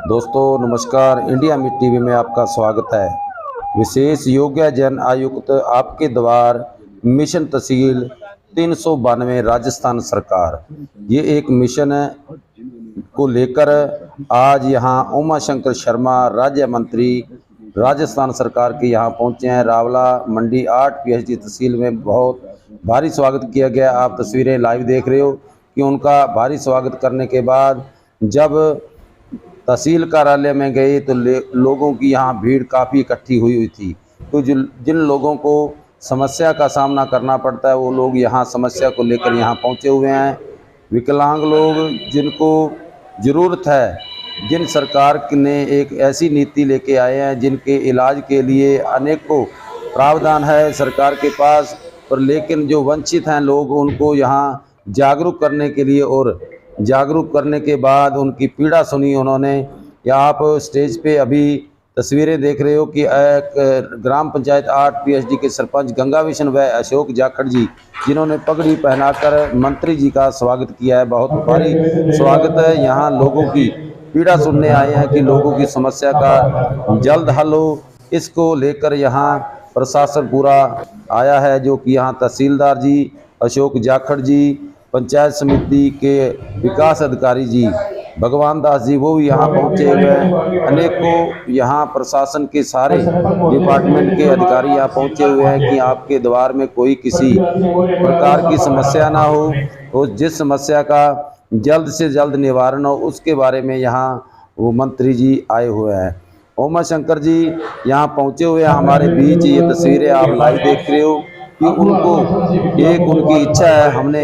दोस्तों नमस्कार। इंडिया मिट टीवी में आपका स्वागत है। विशेष योग्य जन आयुक्त आपके द्वार मिशन तहसील 392 राजस्थान सरकार, ये एक मिशन को लेकर आज यहाँ उमा शंकर शर्मा राज्य मंत्री राजस्थान सरकार के यहाँ पहुँचे हैं। रावला मंडी 8 PHD तहसील में बहुत भारी स्वागत किया गया। आप तस्वीरें लाइव देख रहे हो कि उनका भारी स्वागत करने के बाद जब तहसील कार्यालय में गए तो लोगों की यहाँ भीड़ काफ़ी इकट्ठी हुई थी। तो जिन लोगों को समस्या का सामना करना पड़ता है वो लोग यहाँ समस्या को लेकर यहाँ पहुँचे हुए हैं। विकलांग लोग जिनको ज़रूरत है, जिन सरकार ने एक ऐसी नीति लेके आए हैं जिनके इलाज के लिए अनेकों प्रावधान है सरकार के पास, पर लेकिन जो वंचित हैं लोग उनको यहाँ जागरूक करने के लिए और जागरूक करने के बाद उनकी पीड़ा सुनी उन्होंने। या आप स्टेज पे अभी तस्वीरें देख रहे हो कि ग्राम पंचायत 8 PHD के सरपंच गंगा विशन व अशोक जाखड़ जी, जिन्होंने पगड़ी पहनाकर मंत्री जी का स्वागत किया है। बहुत भारी स्वागत है। यहाँ लोगों की पीड़ा सुनने आए हैं कि लोगों की समस्या का जल्द हल हो, इसको लेकर यहाँ प्रशासन पूरा आया है, जो कि यहाँ तहसीलदार जी अशोक जाखड़ जी, पंचायत समिति के विकास अधिकारी जी भगवान दास जी, वो भी यहाँ पहुँचे हुए हैं। अनेकों यहाँ प्रशासन के सारे डिपार्टमेंट के अधिकारी यहाँ पहुँचे हुए हैं कि आपके द्वार में कोई किसी प्रकार की समस्या ना हो और जिस समस्या का जल्द से जल्द निवारण हो उसके बारे में यहाँ वो मंत्री जी आए हुए हैं। उमा शंकर जी यहाँ पहुँचे हुए हैं हमारे बीच। ये तस्वीरें आप लाइव देख रहे हो कि उनको एक उनकी इच्छा है, हमने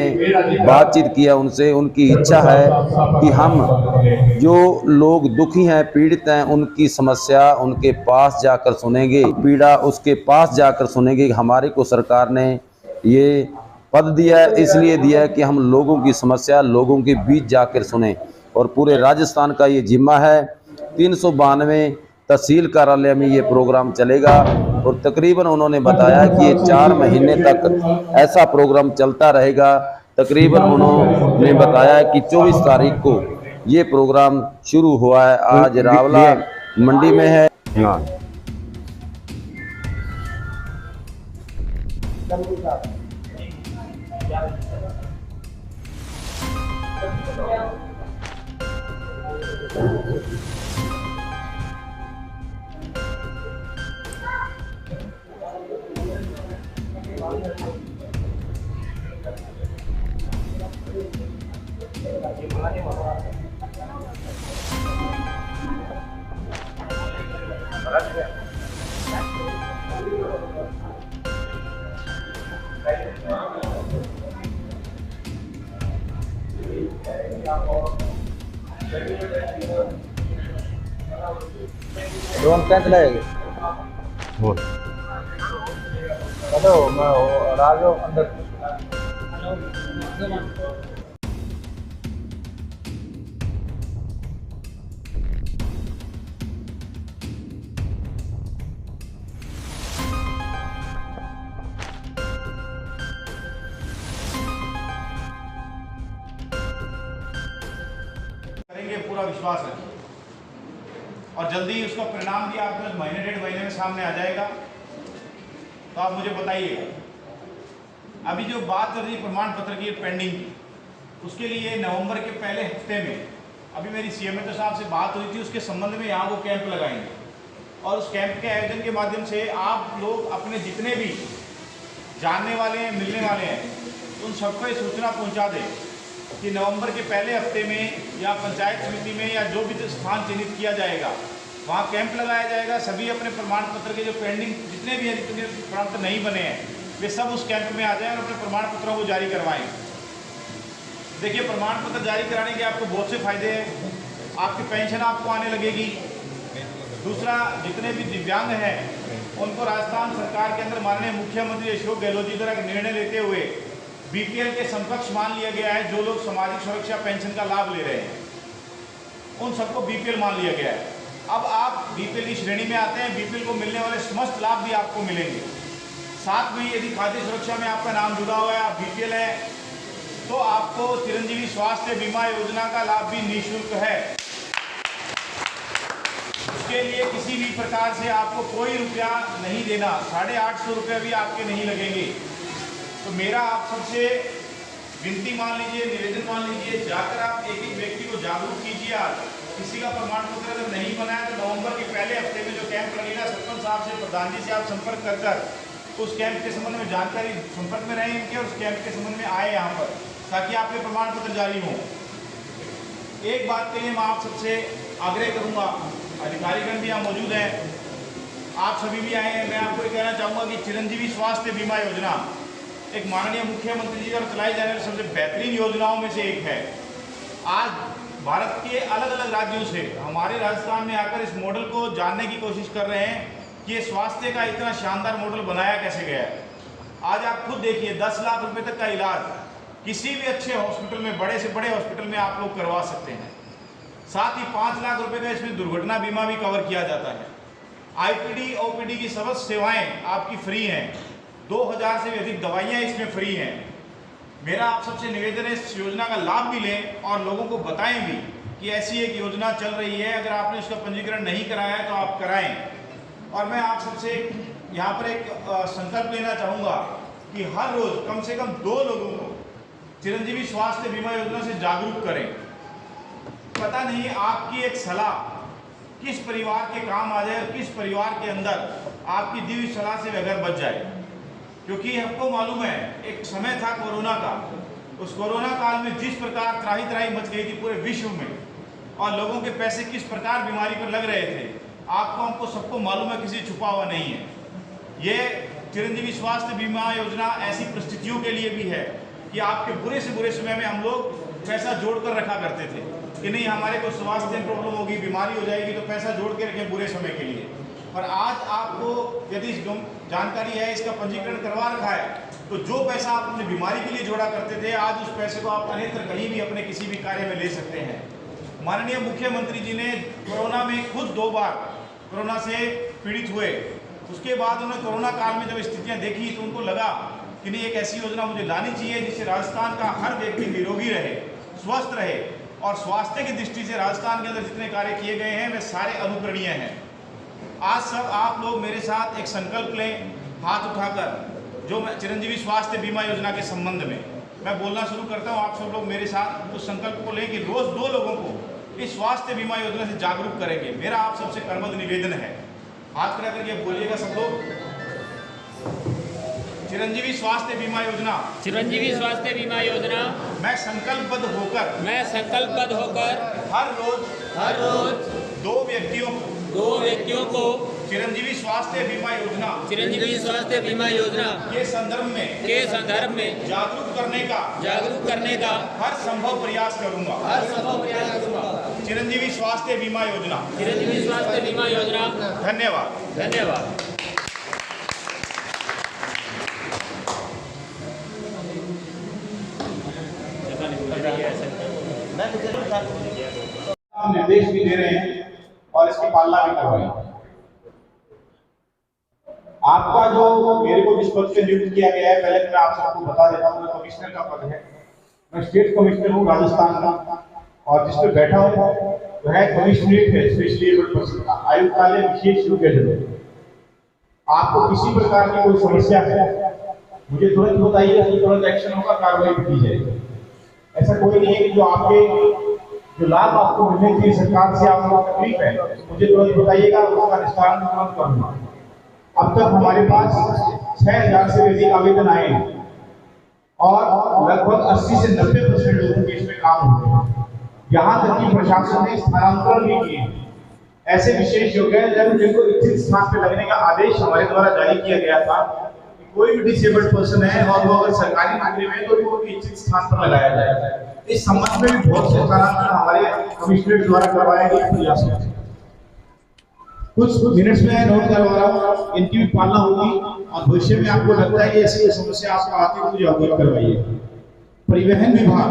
बातचीत किया उनसे, उनकी इच्छा है कि हम जो लोग दुखी हैं, पीड़ित हैं, उनकी समस्या उनके पास जाकर सुनेंगे, पीड़ा उसके पास जाकर सुनेंगे। हमारे को सरकार ने ये पद दिया है, इसलिए दिया है कि हम लोगों की समस्या लोगों के बीच जाकर सुने और पूरे राजस्थान का ये जिम्मा है। 392 तहसील कार्यालय में ये प्रोग्राम चलेगा और तकरीबन उन्होंने बताया कि ये 4 महीने तक ऐसा प्रोग्राम चलता रहेगा। तकरीबन उन्होंने बताया कि 24 तारीख को ये प्रोग्राम शुरू हुआ है। आज रावला मंडी में है। ड्रोन कैसे लगेगी? हेलो, मैं राजो अंदर करेंगे, पूरा विश्वास है और जल्दी ही उसका परिणाम भी आपको महीने 1.5 महीने में सामने आ जाएगा। तो आप मुझे बताइएगा, अभी जो बात चल रही है प्रमाण पत्र की पेंडिंग की, उसके लिए नवंबर के पहले हफ्ते में अभी मेरी CMO साहब से बात हुई थी, उसके संबंध में यहाँ वो कैंप लगाएंगे और उस कैंप के आयोजन के माध्यम से आप लोग अपने जितने भी जानने वाले हैं, मिलने वाले हैं, उन सबको ये सूचना पहुँचा दें कि नवंबर के पहले हफ्ते में या पंचायत समिति में या जो भी स्थान चिन्हित किया जाएगा वहाँ कैंप लगाया जाएगा। सभी अपने प्रमाण पत्र के जो पेंडिंग जितने भी हैं, जितने प्रमाण पत्र नहीं बने हैं, वे सब उस कैंप में आ जाएं और अपने प्रमाण पत्रों को जारी करवाएं। देखिए, प्रमाण पत्र जारी कराने के आपको बहुत से फायदे हैं। आपकी पेंशन आपको आने लगेगी। दूसरा, जितने भी दिव्यांग हैं उनको राजस्थान सरकार के अंदर माननीय मुख्यमंत्री अशोक गहलोत जी द्वारा निर्णय लेते हुए BPL के समकक्ष मान लिया गया है। जो लोग सामाजिक सुरक्षा पेंशन का लाभ ले रहे हैं उन सबको BPL मान लिया गया है। अब आप BPL की श्रेणी में आते हैं, BPL को मिलने वाले समस्त लाभ भी आपको मिलेंगे। साथ में यदि खाद्य सुरक्षा में आपका नाम जुड़ा हुआ है, आप BPL है, तो आपको चिरंजीवी स्वास्थ्य बीमा योजना का लाभ भी निःशुल्क है। उसके लिए किसी भी प्रकार से आपको कोई रुपया नहीं देना, 850 रुपये भी आपके नहीं लगेंगे। तो मेरा आप सबसे विनती मान लीजिए, निवेदन मान लीजिए, जाकर आप एक एक व्यक्ति को जागरूक कीजिए। आज किसी का प्रमाण पत्र अगर नहीं बनाया तो नवंबर के पहले हफ्ते में जो कैंप लगेगा, सरपंच साहब से, प्रधान जी से आप संपर्क कर उस कैंप के संबंध में जानकारी, संपर्क में रहें इनके, और उस कैंप के संबंध में आए यहाँ पर, ताकि आपके प्रमाण पत्र जारी हों। एक बात के लिए मैं आप सबसे आग्रह करूँगा, अधिकारीगण भी यहाँ मौजूद हैं, आप सभी भी आए हैं, मैं आपको ये कहना चाहूँगा कि चिरंजीवी स्वास्थ्य बीमा योजना एक माननीय मुख्यमंत्री जी द्वारा चलाई जाने वाली सबसे बेहतरीन योजनाओं में से एक है। आज भारत के अलग अलग राज्यों से हमारे राजस्थान में आकर इस मॉडल को जानने की कोशिश कर रहे हैं कि ये स्वास्थ्य का इतना शानदार मॉडल बनाया कैसे गया है। आज आप खुद देखिए, 10 लाख रुपए तक का इलाज किसी भी अच्छे हॉस्पिटल में, बड़े से बड़े हॉस्पिटल में आप लोग करवा सकते हैं। साथ ही 5 लाख रुपए का इसमें दुर्घटना बीमा भी कवर किया जाता है। आईपीडी ओपीडी की समस्त सेवाएं आपकी फ्री हैं। 2000 से भी अधिक दवाइयाँ इसमें फ्री हैं। मेरा आप सबसे निवेदन है, इस योजना का लाभ भी लें और लोगों को बताएं भी कि ऐसी एक योजना चल रही है। अगर आपने इसका पंजीकरण नहीं कराया है तो आप कराएं। और मैं आप सबसे यहाँ पर एक संकल्प लेना चाहूँगा कि हर रोज़ कम से कम 2 लोगों को चिरंजीवी स्वास्थ्य बीमा योजना से जागरूक करें। पता नहीं आपकी एक सलाह किस परिवार के काम आ जाए और किस परिवार के अंदर आपकी दी हुई सलाह से वह घर बच जाए। क्योंकि हमको मालूम है, एक समय था कोरोना का, उस कोरोना काल में जिस प्रकार त्राही त्राही मच गई थी पूरे विश्व में, और लोगों के पैसे किस प्रकार बीमारी पर लग रहे थे, आपको हमको सबको मालूम है, किसी छुपा हुआ नहीं है। ये चिरंजीवी स्वास्थ्य बीमा योजना ऐसी परिस्थितियों के लिए भी है कि आपके बुरे से बुरे समय में हम लोग पैसा जोड़ कर रखा करते थे कि नहीं, हमारे को स्वास्थ्य प्रॉब्लम होगी, बीमारी हो जाएगी, तो पैसा जोड़ के रखें बुरे समय के लिए। पर आज आपको यदि जानकारी है, इसका पंजीकरण करवा रखा है, तो जो पैसा आप अपनी बीमारी के लिए जोड़ा करते थे, आज उस पैसे को आप अन्यत्र कहीं भी अपने किसी भी कार्य में ले सकते हैं। माननीय मुख्यमंत्री जी ने कोरोना में खुद 2 बार कोरोना से पीड़ित हुए। उसके बाद उन्होंने कोरोना काल में जब स्थितियाँ देखी तो उनको लगा कि नहीं, एक ऐसी योजना मुझे लानी चाहिए जिससे राजस्थान का हर व्यक्ति निरोगी रहे, स्वस्थ रहे। और स्वास्थ्य की दृष्टि से राजस्थान के अंदर जितने कार्य किए गए हैं वे सारे अनुकरणीय हैं। आज सब आप लोग मेरे साथ एक संकल्प लें, हाथ उठाकर, जो मैं चिरंजीवी स्वास्थ्य बीमा योजना के संबंध में मैं बोलना शुरू करता हूं, आप सब लोग मेरे साथ उस संकल्प को लें कि रोज 2 लोगों को इस स्वास्थ्य बीमा योजना से जागरूक करेंगे। मेरा आप सबसे करबद्ध निवेदन है, हाथ खड़ा करके बोलिएगा सब लोग, चिरंजीवी स्वास्थ्य बीमा योजना, चिरंजीवी स्वास्थ्य बीमा योजना मैं संकल्पबद्ध होकर हर रोज 2 व्यक्तियों को चिरंजीवी स्वास्थ्य बीमा योजना के संदर्भ में जागरूक करने का हर संभव प्रयास करूंगा। चिरंजीवी स्वास्थ्य बीमा योजना। धन्यवाद। निर्देश भी दे रहे हैं और इसकी पालना भी करवाएं। आपका जो मेरे को जिस पद से नियुक्त किया गया है, पहले मैं आप सबको बता देता हूँ, कमिश्नर का पद है। मैं स्टेट कमिश्नर हूँ राजस्थान का, और जिस पे बैठा हूँ वह है कमिश्नरेट है स्पेशली एबल्ड पर्सन का, आयुक्तालय विशेष योग्यजन। आपको किसी प्रकार की कोई समस्या है, मुझे तुरंत बताइए, तुरंत एक्शन होगा, कार्रवाई की जाएगी। ऐसा कोई नहीं है कि जो आपके जो लाभ आपको मिलने चाहिए सरकार से, आपको तकलीफ है, मुझे तुरंत बताइएगा, उसका निस्तारण तुरंत करूंगा। अब तक हमारे पास 6000 से अधिक आवेदन आए हैं और लगभग 80 से 90% लोगों के इसमें काम हुए हैं। यहाँ तक कि प्रशासन ने स्थानांतरण भी किए। ऐसे विशेष योग्य जन जिनको इच्छित स्थान पर लगने का आदेश हमारे द्वारा जारी किया गया था, कोई भी डिसेबल्ड पर्सन है और वो अगर सरकारी नौकरी में है तो वो इच्छित स्थान पर लगाया जाए। इस संबंध में भी बहुत से स्थानांतरण हमारे कमिश्नरेट द्वारा करवाए गए प्रयास हैं। कुछ मिनट्स में नोट करवा रहा हूँ, इनकी भी पालना होगी और भविष्य में आपको लगता है कि ऐसी समस्या आपको आती है, मुझे अवगत करवाइए। परिवहन विभाग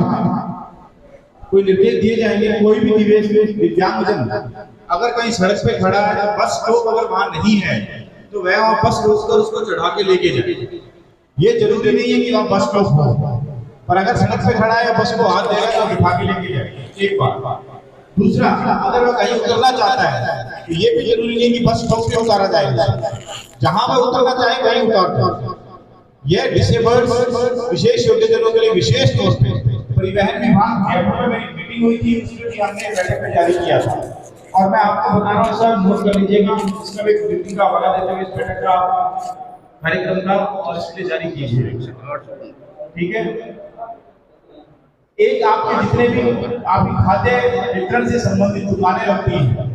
कोई निर्देश दिए जाएंगे, कोई भी दिव्यांगजन अगर कहीं सड़क पे खड़ा है, बस स्टॉप अगर वहां नहीं है तो वह वहां बस रोककर उसको चढ़ा के लेके जाए। ये जरूरी नहीं है कि वहां बस स्टॉप हो, पर अगर सड़क पे खड़ा है बस को हाथ देगा तो बिठा के लेके जाए। एक बात। दूसरा, अगर वह कहीं उतरना चाहता है तो ये भी जरूरी नहीं कि बस स्टॉप पे उतारा जाएगा, जहां वह उतरना चाहे वहीं उतार। यह डिसेबल्ड विशेष योग्यजनों के लिए विशेष तौर पे परिवहन विभाग जयपुर में मेरी मीटिंग हुई थी, उसमें भी हमने बैठक में जारी किया था। और मैं आपको बता रहा हूँ सर, नोट कर लीजिएगा, इसका भी मीटिंग का हवाला देते हुए इस बैठक का कार्यक्रम का और इसके जारी कीजिए, ठीक है। एक आपके जितने भी आपकी खाद्य वितरण से संबंधित दुकानें लगती हैं,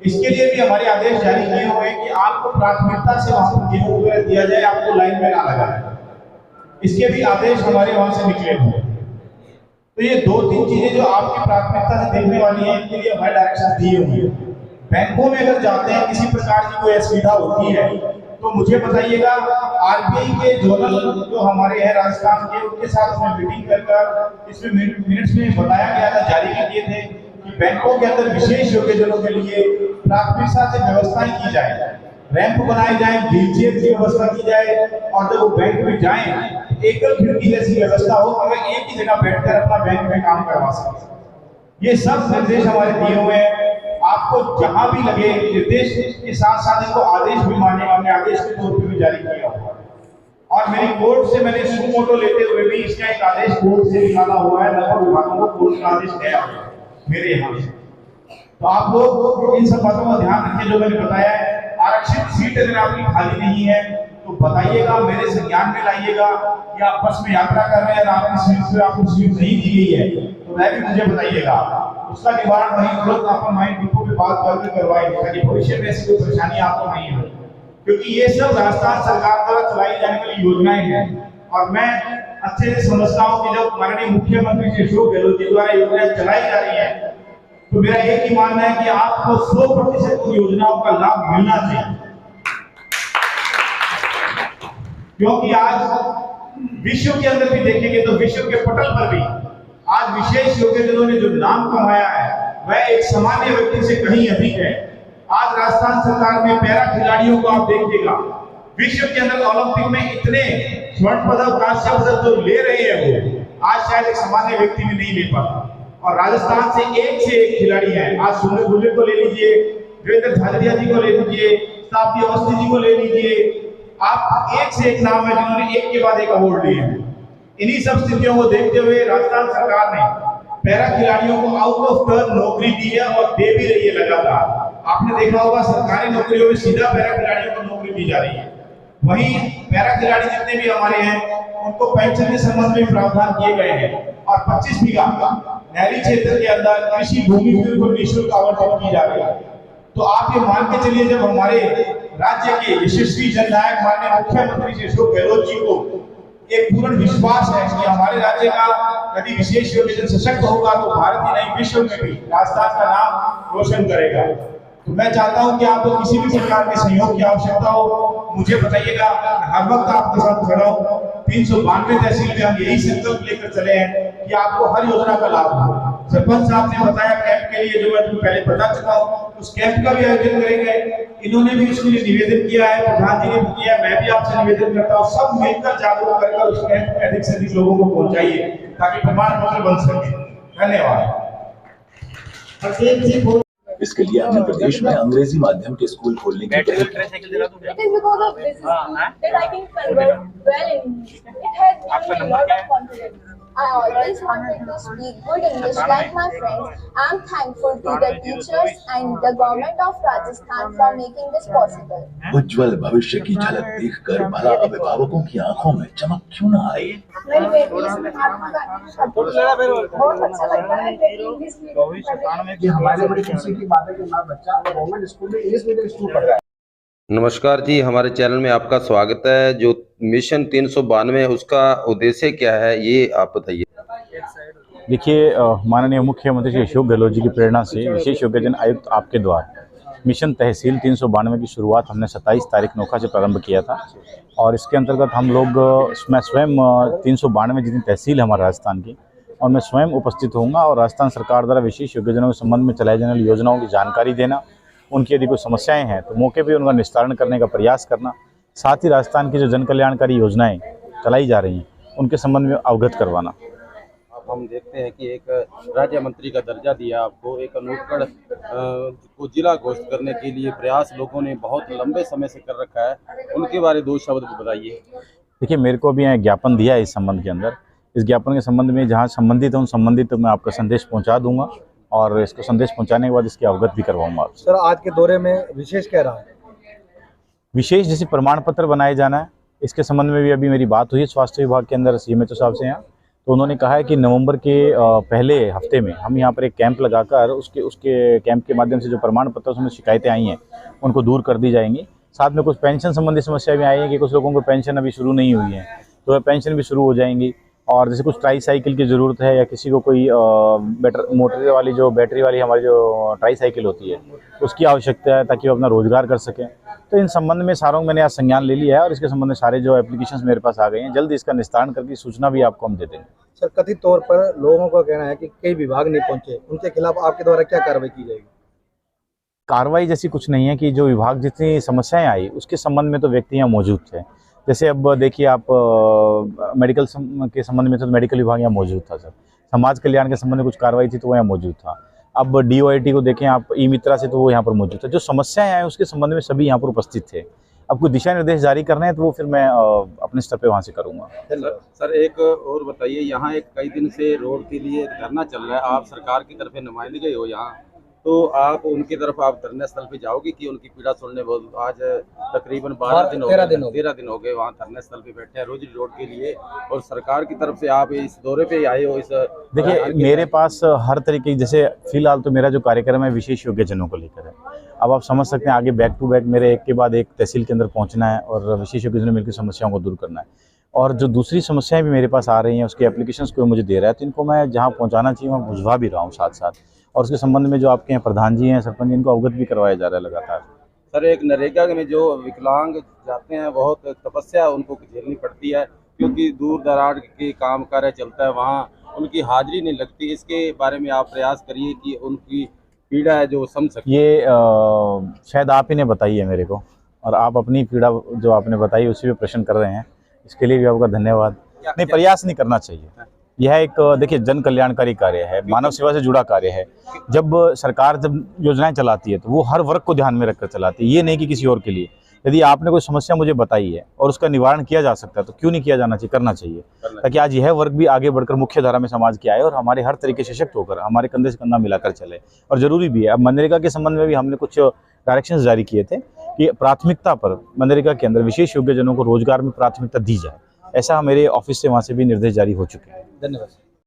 इसके लिए भी हमारे आदेश जारी किए हुए हैं कि आपको प्राथमिकता से वहां पर गेहूं वगैरह दिया जाए, आपको लाइन में ना लगाए। इसके भी आदेश हमारे वहां से निकले हुए हैं। तो ये 2-3 चीजें जो आपकी प्राथमिकता से देखने वाली हैं, इनके लिए हमारे डायरेक्शन दिए हुए हैं। बैंकों में अगर जाते हैं, किसी प्रकार की कोई असुविधा होती है तो मुझे बताइएगा। आरबीआई के जोनल जो हमारे हैं राजस्थान के, उनके साथ में मीटिंग कर इसमें मिनट्स में बताया गया था, जारी किए थे कि बैंकों के अंदर विशेष योग्यजनों के लिए प्राथमिकता से व्यवस्थाएं की जाए, रैंप बनाए जाए, व्हीलचेयर की व्यवस्था की जाए, और जब वो बैंक में जाएं एकल खिड़की जैसी व्यवस्था हो, अगर एक ही जगह बैठकर अपना बैंक में काम करवा सके। ये सब निर्देश हमारे दिए हुए हैं। आपको जहां भी लगे निर्देश के साथ साथ इनको आदेश भी मानेगा, हमने आदेश के तौर पर भी जारी किया हुआ है। और मेरी कोर्ट से मैंने सुमोटो लेते हुए भी इसका एक आदेश कोर्ट से निकाला हुआ है, लगभग विभागों को कोर्ट का आदेश गया हुआ है मेरे यहाँ से। तो आप लोग इन सब बातों का ध्यान रखिए जो मैंने बताया है। आरक्षित सीट अगर आपकी खाली नहीं है तो बताइएगा, मेरे संज्ञान में लाइएगा। या आप बस में यात्रा कर रहे हैं, आपकी सीट पे आपको सीट नहीं दी गई है तो वह भी मुझे बताइएगा, उसका निवारण वहीं तुरंत अपन माइंड डिपो पे बात करके करवाएंगे, ताकि भविष्य में ऐसी कोई परेशानी आपको नहीं हो। क्योंकि ये सब राजस्थान सरकार द्वारा चलाई जाने वाली योजनाएं हैं, और मैं अच्छे से समझता हूँ कि जब माननीय मुख्यमंत्री श्री अशोक गहलोत जी द्वारा योजनाएं चलाई जा रही है तो मेरा एक ही मानना है कि आपको 100% योजनाओं का लाभ मिलना चाहिए। क्योंकि आज विश्व के अंदर भी देखेंगे तो विश्व के पटल पर भी आज विशेष योग्यजनों ने जो नाम कमाया है वह एक सामान्य व्यक्ति से कहीं अधिक है। आज राजस्थान सरकार में पैरा खिलाड़ियों को आप देखिएगा, विश्व के अंदर ओलंपिक में इतने स्वर्ण पदक, कांस्य पदक जो ले रहे हैं वो आज शायद एक सामान्य व्यक्ति भी नहीं ले पाता। और राजस्थान से एक खिलाड़ी हैं। आज सुनील गुले को ले लीजिए, देवेंद्र झाझड़िया जी को ले लीजिए, शताब्दी अवस्थी जी को ले लीजिए, आप एक से एक नाम है जिन्होंने एक के बाद एक अवार्ड लिए हैं। इन्हीं सब स्थितियों को देखते हुए राजस्थान सरकार ने पैरा खिलाड़ियों को आउट ऑफ टर्न नौकरी दी है और दे भी रही है लगातार। आपने देखा होगा सरकारी नौकरियों में सीधा पैरा खिलाड़ियों को नौकरी दी जा रही है। वहीं पैरा खिलाड़ी जितने भी हमारे हैं उनको पेंशन के संबंध में प्रावधान किए गए हैं, और 25 बीघा नहरी क्षेत्र के अंदर कृषि भूमि को निःशुल्क आवंटित की जा रही है। तो आप ये मान के चलिए, जब हमारे राज्य के यशस्वी जननायक माननीय मुख्यमंत्री श्री अशोक गहलोत जी को एक पूर्ण विश्वास है कि हमारे राज्य का यदि विशेष योग्यजन सशक्त होगा तो भारत ही नहीं विश्व में भी राजस्थान का नाम रोशन करेगा। तो मैं चाहता हूं कि आपको किसी भी प्रकार के सहयोग की आवश्यकता हो मुझे बताइएगा, हर वक्त आपके साथ खड़ा हूं। 392 तहसील में हम यही संकल्प लेकर चले हैं कि आपको हर योजना का लाभ हो। सरपंच साहब ने बताया कैंप के लिए, जो मैं पहले बता चुका हूं, उस कैंप का भी आयोजन करेंगे। इन्होंने भी उसके लिए निवेदन किया है, प्रधान जी ने भी किया, मैं भी आपसे निवेदन करता हूँ, सब मिलकर जागरूक कर उस कैंप में अधिक से अधिक लोगों को पहुंचाइए ताकि प्रमाण पत्र बन सके। धन्यवाद। इसके लिए आंध्र प्रदेश में अंग्रेजी माध्यम के स्कूल खोलने की पहल It is because of this that I can convert well in English. It has given me a lot of confidence. I always wanted to speak good English like my friends. I am thankful to the teachers and the government of Rajasthan for making this possible. उज्जवल भविष्य की झलक देखकर भला अभिभावकों की आंखों में चमक क्यों न आई। मेरी बेटी इसमें महात्मा गांधी का बहुत अच्छा लगता है। बेटी इंग्लिश मीडियम में हमारे बड़ी खुशी की बात है कि हमारा बच्चा गवर्नमेंट स्कूल में इंग्लिश मीडियम स्कूल पढ़ रहा है। नमस्कार जी, हमारे चैनल में आपका स्वागत है। जो मिशन 392 है उसका उद्देश्य क्या है ये आप बताइए। देखिए, माननीय मुख्यमंत्री श्री अशोक गहलोत जी की प्रेरणा से विशेष योग्यजन आयुक्त आपके द्वारा मिशन तहसील 392 की शुरुआत हमने 27 तारीख नोखा से प्रारंभ किया था, और इसके अंतर्गत हम लोग मैं स्वयं 392 जितनी तहसील है हमारे राजस्थान की, और मैं स्वयं उपस्थित होऊंगा और राजस्थान सरकार द्वारा विशेष योग्यजनों के संबंध में चलाई जाने वाली योजनाओं की जानकारी देना, उनकी यदि कोई समस्याएं हैं तो मौके पे उनका निस्तारण करने का प्रयास करना, साथ ही राजस्थान की जो जन कल्याणकारी योजनाएं चलाई जा रही हैं उनके संबंध में अवगत करवाना। हम देखते हैं कि एक राज्य मंत्री का दर्जा दिया आपको, एक अनूपगढ़ को जिला घोषित करने के लिए प्रयास लोगों ने बहुत लंबे समय से कर रखा है, उनके बारे में 2 शब्द बताइए। देखिए, मेरे को अभी यहाँ ज्ञापन दिया है इस संबंध के अंदर। इस ज्ञापन के संबंध में जहाँ संबंधित है उन संबंधित मैं आपका संदेश पहुँचा दूंगा और इसको संदेश पहुँचाने के बाद इसकी अवगत भी करवाऊंगा आपसे। सर, आज के दौरे में विशेष क्या रहा है? विशेष जैसे प्रमाण पत्र बनाए जाना है, इसके संबंध में भी अभी मेरी बात हुई है स्वास्थ्य विभाग के अंदर सीएमएचओ साहब से यहाँ। तो उन्होंने कहा है कि नवंबर के पहले हफ्ते में हम यहाँ पर एक कैंप लगाकर उसके कैंप के माध्यम से जो प्रमाण पत्रों में शिकायतें आई हैं उनको दूर कर दी जाएंगी। साथ में कुछ पेंशन संबंधी समस्या भी आई है कि कुछ लोगों को पेंशन अभी शुरू नहीं हुई है, तो वह पेंशन भी शुरू हो जाएंगी। और जैसे कुछ ट्राई साइकिल की ज़रूरत है या किसी को कोई मोटर वाली जो बैटरी वाली हमारी जो ट्राई साइकिल होती है उसकी आवश्यकता है ताकि वो अपना रोजगार कर सकें। तो इन संबंध में सारों मैंने आज संज्ञान ले लिया है और इसके संबंध में सारे जो एप्लीकेशंस मेरे पास आ गए हैं, जल्द इसका निस्तारण करके सूचना भी आपको हम दे देंगे। सर, कथित तौर पर लोगों का कहना है कि कई विभाग नहीं पहुंचे, उनके खिलाफ आपके द्वारा क्या कार्रवाई की जाएगी? कार्रवाई जैसी कुछ नहीं है कि जो विभाग जितनी समस्याएं आई उसके संबंध में तो व्यक्ति यहाँ मौजूद थे। जैसे अब देखिए आप मेडिकल के संबंध में तो मेडिकल विभाग यहाँ मौजूद था सर, समाज कल्याण के संबंध में कुछ कार्रवाई थी तो वो यहाँ मौजूद था। अब DOIT को देखें आप, ई मित्रा से तो वो यहाँ पर मौजूद था। जो समस्याएं आए उसके संबंध में सभी यहाँ पर उपस्थित थे। अब कुछ दिशा निर्देश जारी करने हैं तो वो फिर मैं अपने स्तर पे वहाँ से करूँगा। सर एक और बताइए, यहाँ एक कई दिन से रोड के लिए धरना चल रहा है, आप सरकार की तरफ नुमाइंदगी हो यहाँ, तो आप उनकी तरफ आप धरना स्थल पे जाओगे कि उनकी पीड़ा सुनने? बहुत आज तकरीबन 13 दिन हो गए वहाँ धरना स्थल पे बैठे हैं रोजरी रोड के लिए, और सरकार की तरफ से आप इस दौरे पे आए हो। इस देखिए, मेरे पास हर तरीके, जैसे फिलहाल तो मेरा जो कार्यक्रम है विशेष योग्यजनों को लेकर है। अब आप समझ सकते हैं आगे बैक टू बैक मेरे एक के बाद एक तहसील के अंदर पहुँचना है और विशेष योग्यजनों मिलकर समस्याओं को दूर करना है। और जो दूसरी समस्याएं भी मेरे पास आ रही हैं उसके एप्लीकेशंस को मुझे दे रहा है, तो इनको मैं जहाँ पहुँचाना चाहिए वहाँ भिजवा भी रहा हूँ साथ साथ। और उसके संबंध में जो आपके यहाँ प्रधान जी हैं, सरपंच जी, इनको अवगत भी करवाया जा रहा है लगातार। सर एक नरेगा में जो विकलांग जाते हैं बहुत तपस्या उनको झेलनी पड़ती है, क्योंकि दूर दराज के काम कार्य चलता है, वहाँ उनकी हाजिरी नहीं लगती। इसके बारे में आप प्रयास करिए कि उनकी पीड़ा है जो समझ सके। ये शायद आप ही ने बताई है मेरे को, और आप अपनी पीड़ा जो आपने बताई उसी पे प्रश्न कर रहे हैं, इसके लिए भी आपका धन्यवाद। नहीं, प्रयास नहीं करना चाहिए। यह एक देखिए जन कल्याणकारी कार्य है, मानव सेवा से जुड़ा कार्य है। जब सरकार जब योजनाएं चलाती है तो वो हर वर्ग को ध्यान में रखकर चलाती है, ये नहीं कि किसी और के लिए। यदि आपने कोई समस्या मुझे बताई है और उसका निवारण किया जा सकता है तो क्यों नहीं किया जाना चाहिए, करना चाहिए, ताकि आज यह वर्ग भी आगे बढ़कर मुख्य धारा में समाज के आए और हमारे हर तरीके से सशक्त होकर हमारे कंधे से कंधा मिलाकर चले। और जरूरी भी है। अब मनरेगा के संबंध में भी हमने कुछ डायरेक्शंस जारी किए थे कि प्राथमिकता पर मनरेगा के अंदर विशेष योग्यजनों को रोजगार में प्राथमिकता दी जाए। ऐसा मेरे ऑफिस से वहाँ से भी निर्देश जारी हो चुके हैं। धन्यवाद।